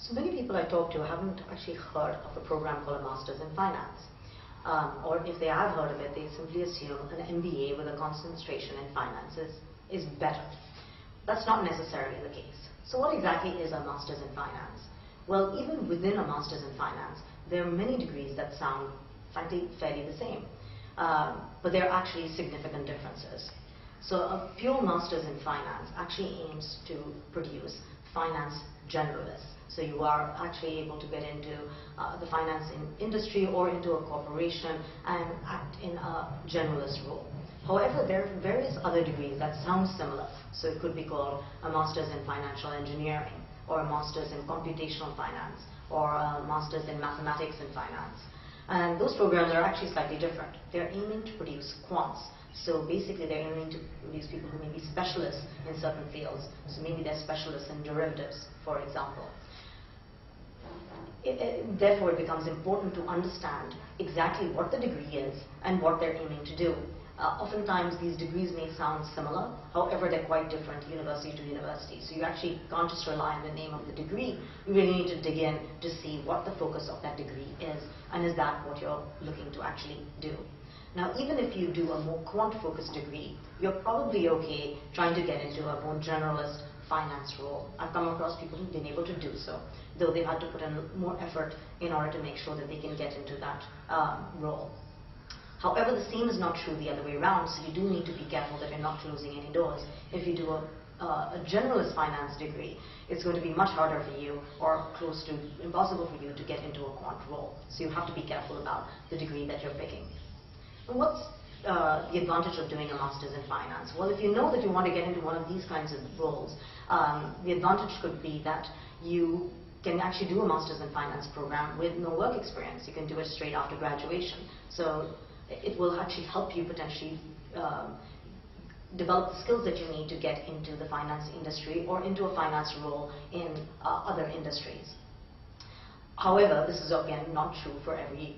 So many people I talk to haven't actually heard of a program called a Masters in Finance. Or if they have heard of it, they simply assume an MBA with a concentration in finances is better. That's not necessarily the case. So what exactly is a Masters in Finance? Well, even within a Masters in Finance, there are many degrees that sound, frankly, fairly the same. But there are actually significant differences. So a pure Masters in Finance actually aims to produce finance generalists. So you are actually able to get into the finance industry or into a corporation and act in a generalist role. However, there are various other degrees that sound similar. So it could be called a Masters in Financial Engineering, or a Masters in Computational Finance, or a Masters in Mathematics and Finance. And those programs are actually slightly different. They're aiming to produce quants. So basically they're aiming to produce people who may be specialists in certain fields. So maybe they're specialists in derivatives, for example. Therefore, it becomes important to understand exactly what the degree is and what they're aiming to do. Oftentimes, these degrees may sound similar, however, they're quite different university to university. So you actually can't just rely on the name of the degree. You really need to dig in to see what the focus of that degree is, and is that what you're looking to actually do. Now, even if you do a more quant-focused degree, you're probably okay trying to get into a more generalist finance role. I've come across people who've been able to do so, though they've had to put in more effort in order to make sure that they can get into that role. However, the same is not true the other way around, so you do need to be careful that you're not closing any doors. If you do a generalist finance degree, it's going to be much harder for you, or close to impossible for you, to get into a quant role. So you have to be careful about the degree that you're picking. And what's the advantage of doing a Masters in Finance? Well, if you know that you want to get into one of these kinds of roles, the advantage could be that you can actually do a Masters in Finance program with no work experience. You can do it straight after graduation. So it will actually help you potentially develop the skills that you need to get into the finance industry or into a finance role in other industries. However, this is again not true for every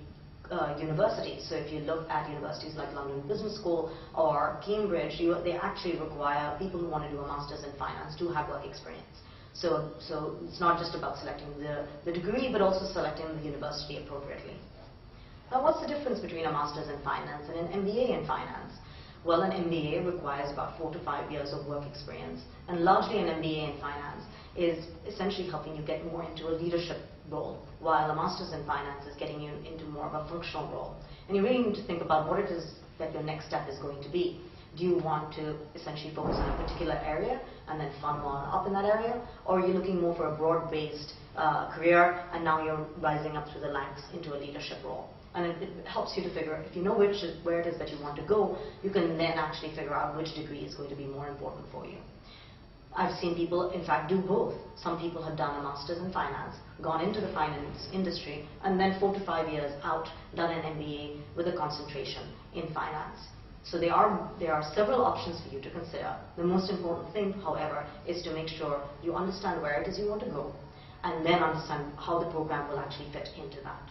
university. So if you look at universities like London Business School or Cambridge, they actually require people who want to do a Masters in Finance to have work experience. So it's not just about selecting the degree, but also selecting the university appropriately. Now, what's the difference between a Masters in Finance and an MBA in Finance? Well, an MBA requires about 4 to 5 years of work experience, and largely an MBA in Finance is essentially helping you get more into a leadership role, while a Masters in Finance is getting you into more of a functional role. And you really need to think about what it is that your next step is going to be. Do you want to essentially focus on a particular area and then funnel on up in that area? Or are you looking more for a broad-based career, and now you're rising up through the ranks into a leadership role? And it helps you to figure, if you know where it is that you want to go, you can then actually figure out which degree is going to be more important for you. I've seen people, in fact, do both. Some people have done a Masters in Finance, gone into the finance industry, and then 4 to 5 years out, done an MBA with a concentration in finance. So there are several options for you to consider. The most important thing, however, is to make sure you understand where it is you want to go, and then understand how the program will actually fit into that.